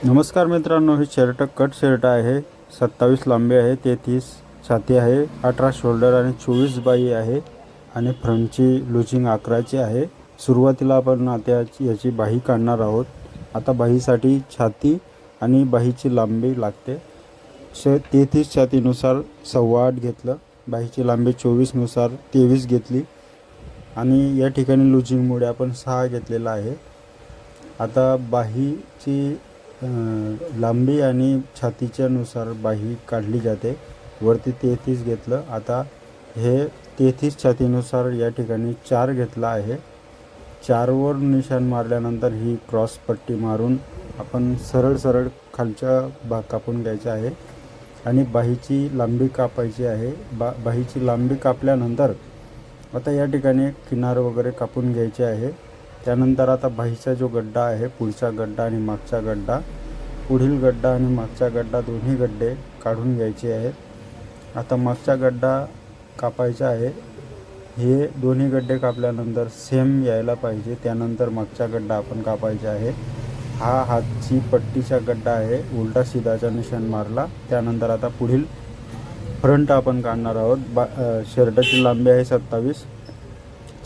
नमस्कार मित्रांनो, हे शर्ट कट शर्ट आहे. 27 लांबी आहे, 33 छाती आहे, 18 शोल्डर आणि 24 बाही आहे आणि फ्रंटची लुजिंग 11ची आहे. सुरुवातीला आपण आता याची बाही काढणार आहोत. आता बाहीसाठी छाती आणि बाहीची लांबी लागते. 33 छातीनुसार 8.25 घेतलं, बाहीची लांबी 24 नुसार 23 घेतली आणि या ठिकाणी लुजिंगमुळे आपण 6 घेतलेला आहे. आता बाहीची लांबी आणि छातीच्या नुसार बाही काढली जाते. वरती 33 घेतलं. आता हे 33 छातीनुसार या ठिकाणी 4 घेतला आहे. 4वर निशाण मारल्यानंतर ही क्रॉस पट्टी मारून आपण सरळ खालचा भाग कापून घ्यायचा आहे आणि बाहीची लांबी कापायची आहे. बाहीची लांबी कापल्यानंतर आता या ठिकाणी किनार वगैरे कापून घ्यायचे आहे. त्यानंतर आता बाहीचा जो गड्डा आहे, पुढचा गड्डा आणि मागचा गड्डा, पुढील गड्डा आणि मागचा गड्डा दोन्ही गड्डे काढून घ्यायचे आहेत. आता मागचा गड्डा कापायचा आहे. हे दोन्ही गड्डे कापल्यानंतर सेम यायला पाहिजे. त्यानंतर मागचा गड्डा आपण कापायचा आहे. हा हातची पट्टीचा गड्डा आहे, उलटा सीधाचा निशाण मारला. त्यानंतर आता पुढील फ्रंट आपण काढणार आहोत. शर्टाची लांबी आहे 27,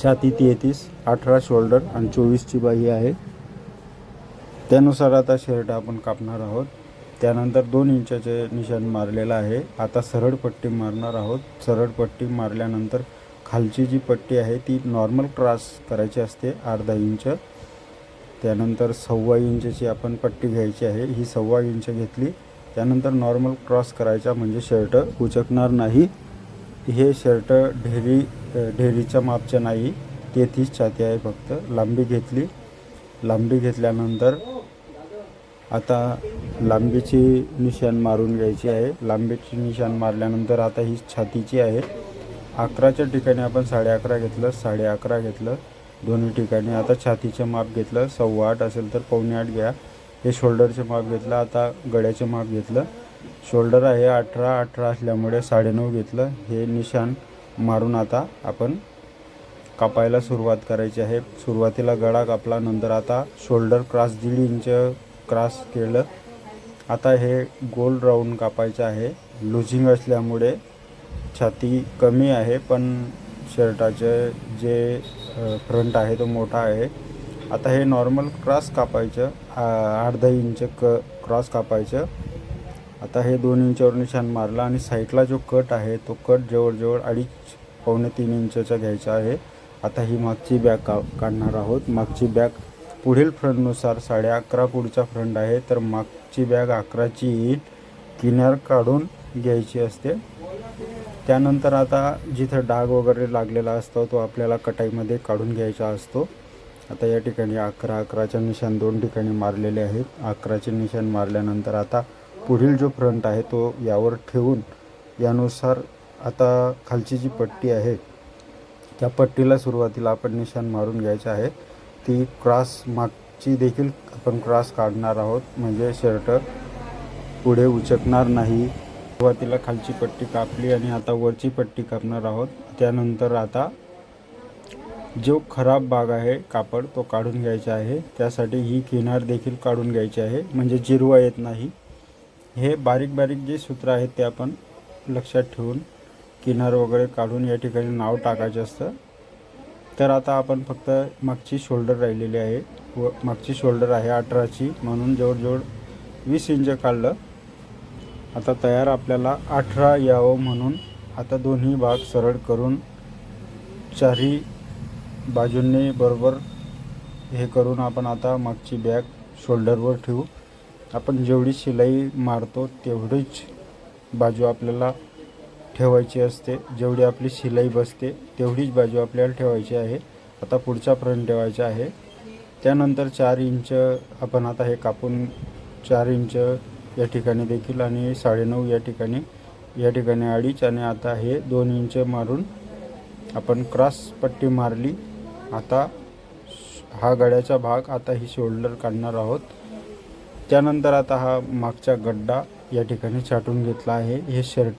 छाती 33, 18 शोल्डर आणि 24ची बाही आहे. त्यानुसार आता शर्ट आपण कापणार आहोत. त्यानंतर 2 इंचाचे निशाण मारलेला आहे. आता सरळ पट्टी मारणार आहोत. सरळ पट्टी मारल्यानंतर खालची जी पट्टी आहे ती नॉर्मल क्रॉस करायची असते, अर्धा इंच. त्यानंतर 1.25 इंचची आपण पट्टी घ्यायची आहे. ही 1.25 इंच घेतली. त्यानंतर नॉर्मल क्रॉस करायचा, म्हणजे शर्ट उचकणार नाही. हे शर्ट ढेरीच्या मापचे नाही, 33 छाती आहे फक्त. लांबी घेतली. लांबी घेतल्यानंतर आता लांबीची निशाण मारून घ्यायची आहे. लांबीची निशाण मारल्यानंतर आता ही छातीची आहे. 11च्या ठिकाणी आपण 11.5 घेतलं, 11.5 घेतलं दोन्ही ठिकाणी. आता छातीचं माप घेतलं, 8.25 असेल तर 8.25 घ्या. हे शोल्डरचे माप घेतलं. आता गळ्याचे माप घेतलं. शोल्डर आहे 18 असल्यामुळे 9.5 घेतलं. हे निशाण मारून आता आपण कापायला सुरुवात करायची आहे. सुरुवातीला गळा कापला, नंतर आता शोल्डर क्रॉस 1.5 इंच क्रॉस केलं. आता हे गोल राऊंड कापायचं आहे. लुजिंग असल्यामुळे छाती कमी आहे, पण शर्टाचे जे फ्रंट आहे तो मोठा आहे. आता हे नॉर्मल क्रॉस कापायचं, अर्धा इंच क्रॉस कापायचं. आता हे 2 इंचावर निशाण मारला आणि साईडला जो कट आहे तो कट जवळजवळ 2.5 पावणे 3 इंचचा घ्यायचा आहे. आता ही मागची बॅग काढणार आहोत. मागची बॅग पुढील फ्रंटनुसार 11.5 पुढचा फ्रंट आहे, तर मागची बॅग 11ची येईल. किनार काढून घ्यायची असते. त्यानंतर आता जिथं डाग वगैरे लागलेला असतो तो आपल्याला कटाईमध्ये काढून घ्यायचा असतो. आता या ठिकाणी 11च्या निशाण 2 ठिकाणी मारलेले आहेत. 11चे निशाण मारल्यानंतर आता पुढील जो फ्रंट आहे तो यावर ठेवून यानुसार आता खालची जी पट्टी आहे त्या पट्टीला सुरुवातीला आपण निशाण मारून घ्यायचं आहे. ती क्रॉस मागची देखील आपण क्रॉस काढणार आहोत, म्हणजे शर्ट पुढे उचकणार नाही. सुरुवातीला खालची पट्टी कापली आणि आता वरची पट्टी कापणार आहोत. त्यानंतर आता जो खराब भाग आहे कापड तो काढून घ्यायचा आहे. त्यासाठी ही किनार देखील काढून घ्यायची आहे, म्हणजे जिरवा येत नाही. हे बारीक जे सूत्र आहेत ते आपण लक्षात ठेवून किनार वगैरे काढून या ठिकाणी नाव टाकायचं असतं. तर आता आपण फक्त मागची शोल्डर राहिलेली आहे व मागची शोल्डर आहे 18ची, म्हणून जवळजवळ 20 इंच काढलं. आता तयार आपल्याला 18 यावं म्हणून आता दोन्ही भाग सरळ करून चारही बाजूंनी बरोबर हे करून आपण आता मागची बॅग शोल्डरवर ठेवू. आपण जेवढी शिलाई मारतो तेवढीच बाजू आपल्याला ठेवायची असते. जेवढी आपली शिलाई बसते तेवढीच बाजू आपल्याला ठेवायची आहे. आता पुढचा फ्रंट ठेवायचा आहे. त्यानंतर 4 इंच आपण आता हे कापून 4 इंच या ठिकाणी देखील आणि 9.5 या ठिकाणी 2.5 आणि आता हे 2 इंच मारून आपण क्रॉस पट्टी मारली. आता हा गळ्याचा भाग, आता ही शोल्डर काढणार आहोत. त्यानंतर आता हा मागचा गड्डा या ठिकाणी छाटून घेतला आहे. हे शर्ट